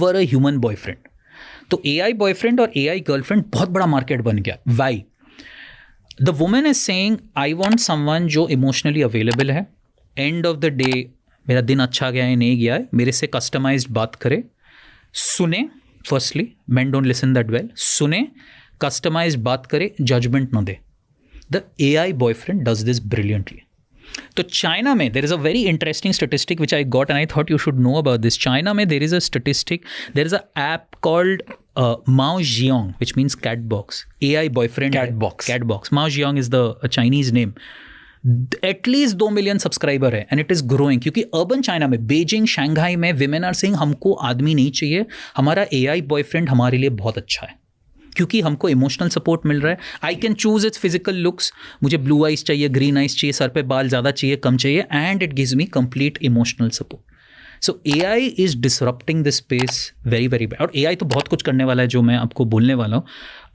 For a human boyfriend. तो AI boyfriend और AI girlfriend बहुत बड़ा मार्केट बन गया. Why? The women is saying I want someone जो इमोशनली अवेलेबल है, एंड ऑफ द डे मेरा दिन अच्छा गया है नहीं गया है, मेरे से कस्टमाइज्ड बात करे, सुने. Firstly men don't listen that well. सुने, कस्टमाइज्ड बात करे, जजमेंट न दे. The AI boyfriend does this brilliantly. तो चाइना में there is a very interesting statistic which I got and I thought you should know about this. China में there is a statistic, there is a app called Mao Zedong, which means cat box. AI boyfriend. Cat box. Mao Zedong is the Chinese name. At least 2 million subscriber है, and it is growing. क्योंकि urban China में, Beijing, Shanghai में women are saying हमको आदमी नहीं चाहिए, हमारा AI boyfriend हमारे लिए बहुत अच्छा है क्योंकि हमको इमोशनल सपोर्ट मिल रहा है. I can choose it's physical looks, मुझे ब्लू आइज चाहिए, ग्रीन आइज चाहिए, सर पे बाल ज़्यादा चाहिए, कम चाहिए, and it gives me complete emotional support. So AI is disrupting this space very very bad. और AI तो बहुत कुछ करने वाला है जो मैं आपको बोलने वाला हूँ.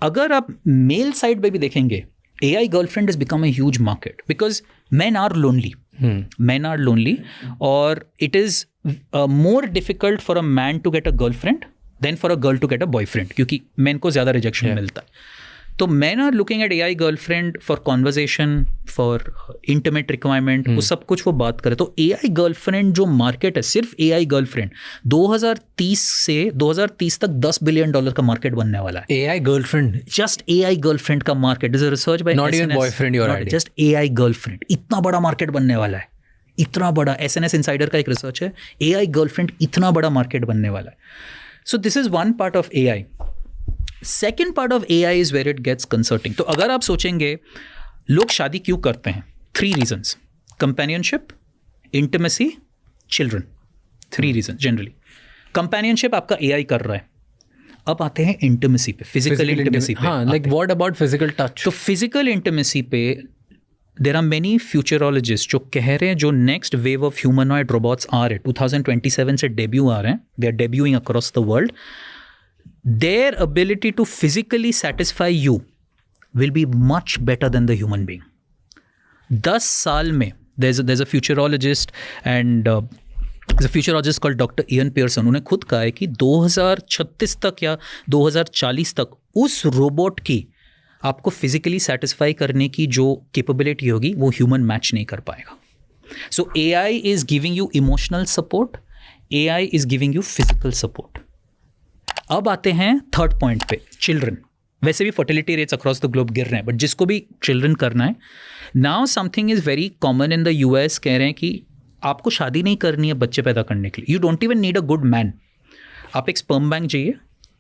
अगर आप मेल साइड पे भी देखेंगे, AI girlfriend is become a huge market because men are lonely. Men are lonely, और it is more difficult for a man to get a girlfriend than for a girl to get a boyfriend, क्योंकि men को ज़्यादा rejection मिलता है. तो men are looking at AI girlfriend for conversation, for intimate requirement, वो सब कुछ वो बात करे. तो AI girlfriend जो मार्केट है, सिर्फ AI girlfriend 2030 से 2030 तक $10 बिलियन का मार्केट बनने वाला है. AI girlfriend, just AI girlfriend का market. Is a research by not even boyfriend, your idea. Just AI girlfriend. इतना बड़ा मार्केट बनने वाला है, इतना बड़ा. SNS इंसाइडर का एक रिसर्च है, AI गर्लफ्रेंड इतना बड़ा मार्केट बनने वाला है. So this is one part of AI. Second part of AI is where it gets concerning. तो अगर आप सोचेंगे लोग शादी क्यों करते हैं, 3 reasons: companionship, intimacy, children. 3 reason generally. Companionship आपका AI कर रहा है. अब आते हैं इंटिमेसी पे, फिजिकल इंटिमेसी पे. हाँ, like what about physical touch? तो फिजिकल इंटिमेसी पे देर आर मेनी फ्यूचरोलॉजिस्ट जो कह रहे हैं जो next wave of humanoid robots आ रहे हैं, 2027 से डेब्यू आ रहे हैं, they are debuting across the world. Their ability to physically satisfy you will be much better than the human being. 10 साल में there's a futurologist and there's a futurologist called Dr. Ian Pearson. उन्होंने खुद कहा है कि 2036 तक या 2040 तक उस रोबोट की आपको फिजिकली सेटिस्फाई करने की जो कैपेबिलिटी होगी वो ह्यूमन मैच नहीं कर पाएगा. So AI is giving you emotional support, AI is giving you physical support. अब आते हैं थर्ड पॉइंट पे, चिल्ड्रन. वैसे भी fertility rates across the globe गिर रहे हैं, बट जिसको भी चिल्ड्रन करना है, now something is very common in the US. कह रहे हैं कि आपको शादी नहीं करनी है बच्चे पैदा करने के लिए. You don't even need a good man. आप एक स्पर्म बैंक चाहिए,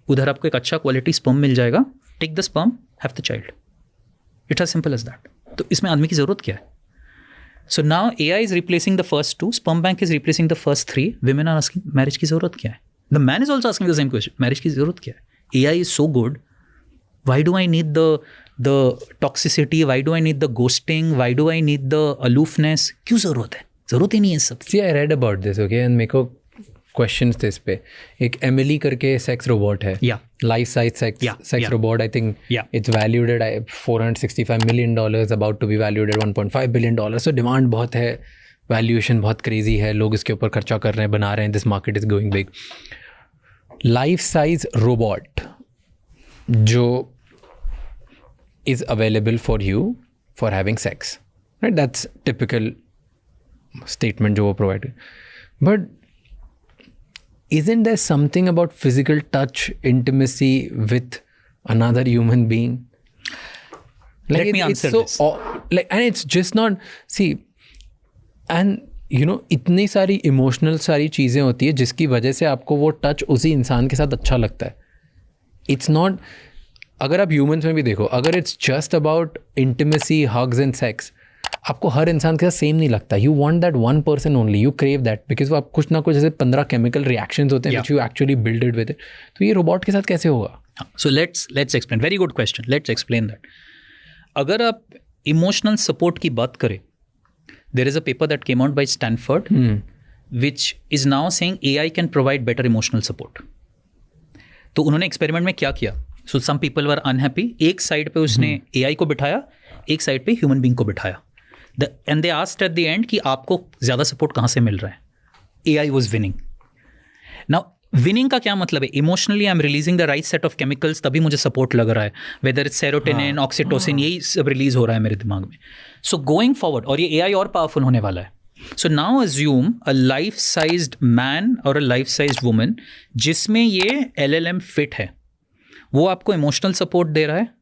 उधर आपको एक अच्छा क्वालिटी स्पर्म मिल जाएगा. Take the sperm, have the child. It's as simple as that. तो इसमें आदमी की ज़रूरत क्या है? So now AI is replacing the first 2, sperm bank is replacing the first 3. Women are asking marriage की ज़रूरत क्या है? The man is also asking the same question. Marriage की ज़रूरत क्या है? AI is so good. Why do I need the toxicity? Why do I need the ghosting? Why do I need the aloofness? क्यों ज़रूरत है? ज़रूरत ही नहीं है सब. See, I read about this, okay, and मेरे को questions थे इस पे. एक Emily करके sex robot है. Yeah. Life size sex robot. I think it's valued at $465 million, about to be valued at $1.5 billion. So demand बहुत है, वैल्यूएशन बहुत क्रेजी है, लोग इसके ऊपर खर्चा कर रहे हैं, बना रहे हैं. This market is going big. Life size robot जो is available for you for having sex, right? That's typical statement जो वो provide. But isn't there something about physical touch, intimacy with another human being? Like, Let me answer this. And it's just not, see, and you know, इतनी सारी emotional सारी चीज़ें होती है जिसकी वजह से आपको वो टच उसी इंसान के साथ अच्छा लगता है. इट्स नॉट, अगर आप ह्यूमंस में भी देखो, अगर it's just about intimacy, hugs and sex, आपको हर इंसान के साथ सेम नहीं लगता. You want that one person only, you crave that, because वो आप कुछ ना कुछ जैसे 15 केमिकल रिएक्शंस होते हैं, which you actually builded with. तो ये रोबोट के साथ कैसे होगा? So let's explain. Very good question. Let's explain that. अगर आप इमोशनल सपोर्ट की बात करें, there is a paper that came out by Stanford which is now saying AI can provide better emotional support. तो उन्होंने एक्सपेरिमेंट में क्या किया? So some people were unhappy. एक साइड पे उसने AI को बिठाया, एक साइड पे ह्यूमन बीइंग को बिठाया. And they asked at the end कि आपको ज़्यादा सपोर्ट कहाँ से मिल रहा है? AI was winning. Now winning का क्या मतलब है? Emotionally I am releasing the right set of chemicals, तभी मुझे सपोर्ट लग रहा है, वेदर इट्स सेरोटोनिन, ऑक्सीटोसिन, यही सब रिलीज हो रहा है मेरे दिमाग में. सो गोइंग फॉरवर्ड, और ये एआई और पावरफुल होने वाला है. So now assume a life sized man और अ लाइफ साइज्ड वुमन जिसमें ये LLM फिट है. वो आपको इमोशनल सपोर्ट दे रहा है,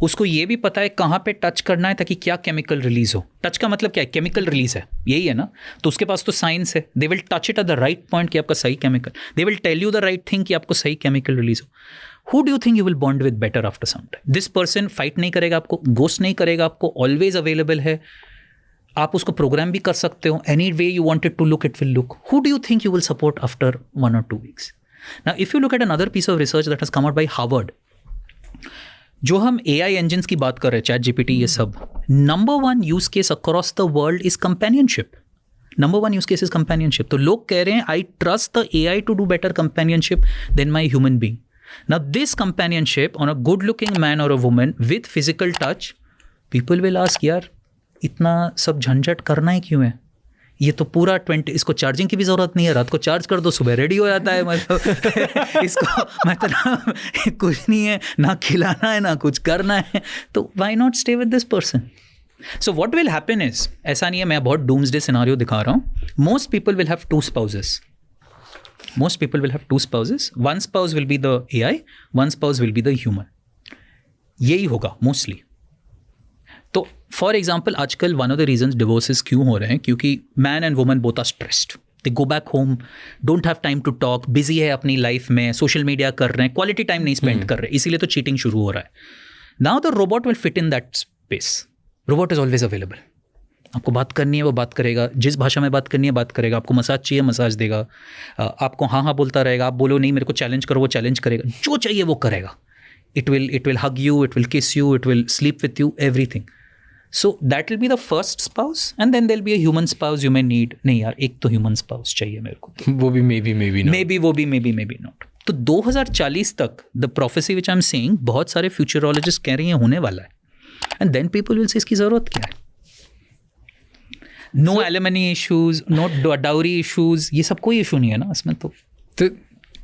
उसको ये भी पता है कहाँ पे टच करना है ताकि क्या केमिकल रिलीज हो. टच का मतलब क्या है? केमिकल रिलीज है, यही है ना. तो उसके पास तो साइंस है. They will touch it at the right point कि आपका सही chemical, they will tell you the right thing कि आपको सही केमिकल रिलीज हो. Who do you think you will bond with better after some time? This person fight नहीं करेगा आपको, गोस्ट नहीं करेगा आपको, ऑलवेज अवेलेबल है. आप उसको प्रोग्राम भी कर सकते हो. Any way you wanted to look, it will look. Who do you think you will support after 1 or 2 weeks? Now if you look at another piece of research that has come out by Harvard, जो हम AI engines की बात कर रहे हैं, chat GPT, ये सब, number 1 use case across the world is companionship. Number 1 use case is companionship. तो लोग कह रहे हैं I trust the AI to do better companionship than my human being. Now this companionship on a good looking man और a woman with physical touch, people will ask यार इतना सब झंझट करना ही क्यों है? ये तो पूरा 20, इसको चार्जिंग की भी ज़रूरत नहीं है, रात को चार्ज कर दो, सुबह रेडी हो जाता है. मतलब इसको मतलब कुछ नहीं है, ना खिलाना है ना कुछ करना है, तो why not stay with this person? So what will happen is, ऐसा नहीं है मैं बहुत डूम्सडे सिनारियो दिखा रहा हूँ. Most people will have 2 spouses. Most people will have 2 spouses. One spouse will be the AI, one spouse will be the human. यही होगा मोस्टली. तो फॉर एग्जाम्पल आजकल one of the reasons divorces क्यों हो रहे हैं, क्योंकि man and woman both are stressed. They go back home, don't have time to talk, busy है अपनी लाइफ में, सोशल मीडिया कर रहे हैं, क्वालिटी टाइम नहीं स्पेंड कर रहे, इसीलिए तो चीटिंग शुरू हो रहा है. Now the robot will fit in that space. Robot is always available. आपको बात करनी है वो बात करेगा, जिस भाषा में बात करनी है बात करेगा, आपको मसाज चाहिए मसाज देगा, आपको हाँ हाँ बोलता रहेगा, आप बोलो नहीं मेरे को चैलेंज करो वो चैलेंज करेगा, जो चाहिए वो करेगा. It will hug you, it will kiss you, it will sleep with you, everything. So that will be the first spouse and then there be a human spouse you may need. नहीं यार एक तो human spouse चाहिए मेरे को, वो भी may be not. तो 2040 तक the prophecy which I am saying, बहुत सारे फ्यूचरोलॉजिस्ट कह रही हैं होने वाला है. And then people will say इसकी ज़रूरत क्या है. No alimony issues, no dowry issues, ये सब कोई इशू नहीं है ना इसमें. तो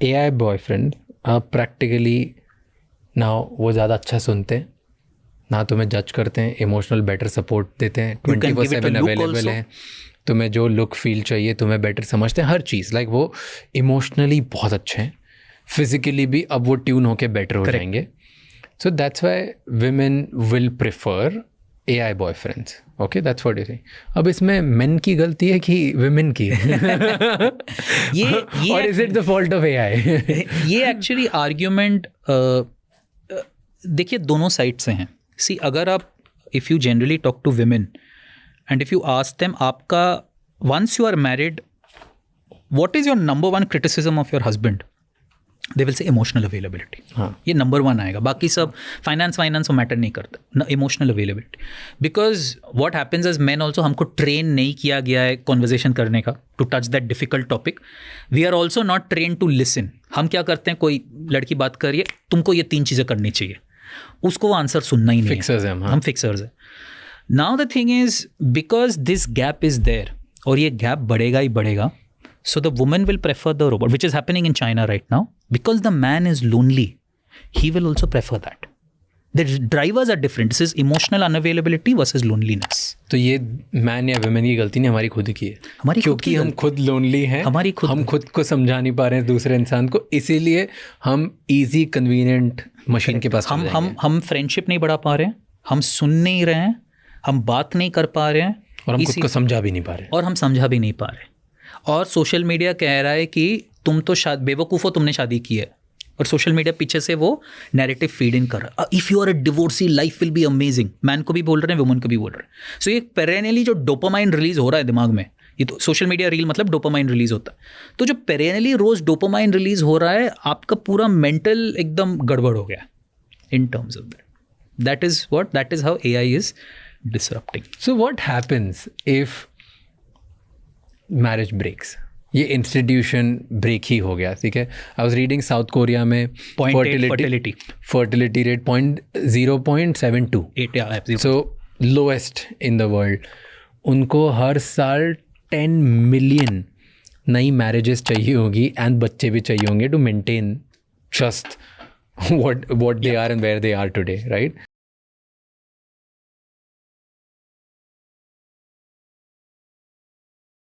AI बॉयफ्रेंड प्रैक्टिकली ना वो ज़्यादा अच्छा सुनते हैं, ना तुम्हें जज करते हैं, इमोशनल बेटर सपोर्ट देते हैं, 24/7 अवेलेबल है, तुम्हें जो लुक फील चाहिए तुम्हें बेटर समझते हैं, हर चीज़. लाइक वो इमोशनली बहुत अच्छे हैं, फिजिकली भी अब वो ट्यून होके बेटर हो जाएंगे. So that's why women will prefer AI boyfriends. Okay, that's what you think. अब इसमें मेन की गलती है कि विमेन की? ये और is it the fault of AI? ये एक्चुअली आर्ग्यूमेंट देखिए दोनों साइड से हैं. सी अगर आप if you generally talk to women and if you ask them आपका once you are married what is your number 1 criticism of your husband, they will say emotional availability. हाँ, ये number 1 आएगा. बाकी सब फाइनेंस वो matter नहीं करता, emotional availability. Because what happens is man also, हमको ट्रेन नहीं किया गया है कॉन्वर्जेशन करने का, to touch that difficult topic. We are also not train to listen. हम क्या करते हैं, कोई लड़की बात कर रही है, तुमको ये 3 चीज़ें करनी चाहिए, उसको वो आंसर सुनना ही नहीं फिक्सर्स है. हम फिक्सर्स हैं. Now the thing is because this gap is there और ये गैप बढ़ेगा ही बढ़ेगा. So the woman will prefer the robot, which is happening in China right now. Because the man is lonely, he will also prefer that. The drivers are different. This is emotional unavailability versus loneliness. तो ये man या women की गलती नहीं, हमारी खुद की है. क्योंकि हम खुद लोनली हैं, हम खुद को समझा नहीं पा रहे हैं दूसरे इंसान को, इसीलिए हम इजी कन्वीनियंट मशीन के पास हम फ्रेंडशिप नहीं बढ़ा पा रहे हैं, हम सुन नहीं रहे हैं, हम बात नहीं कर पा रहे हैं, और हम खुद को समझा भी नहीं पा रहे. और सोशल मीडिया कह रहा है कि तुम तो बेवकूफ़ हो, तुमने शादी की है. और सोशल मीडिया पीछे से वो नैरेटिव फीड इन कर रहा है. If you are a divorcee life will be amazing. Man को भी बोल रहे हैं, वुमन को भी बोल रहे हैं. सो ये पेरेनली जो डोपामाइन रिलीज हो रहा है दिमाग में, ये तो सोशल मीडिया रील मतलब डोपामाइन रिलीज होता है. तो जो पेरेनली रोज डोपामाइन रिलीज हो रहा है, आपका पूरा मेंटल एकदम गड़बड़ हो गया in terms of that is how AI is disrupting. So what happens if marriage breaks? ये इंस्टीट्यूशन ब्रेक ही हो गया, ठीक है. I was reading South Korea में fertility rate 0.72, so lowest in the world. उनको हर साल 10 मिलियन नई मैरिजेस चाहिए होगी एंड बच्चे भी चाहिए होंगे to maintain trust what they are and where they are today, right?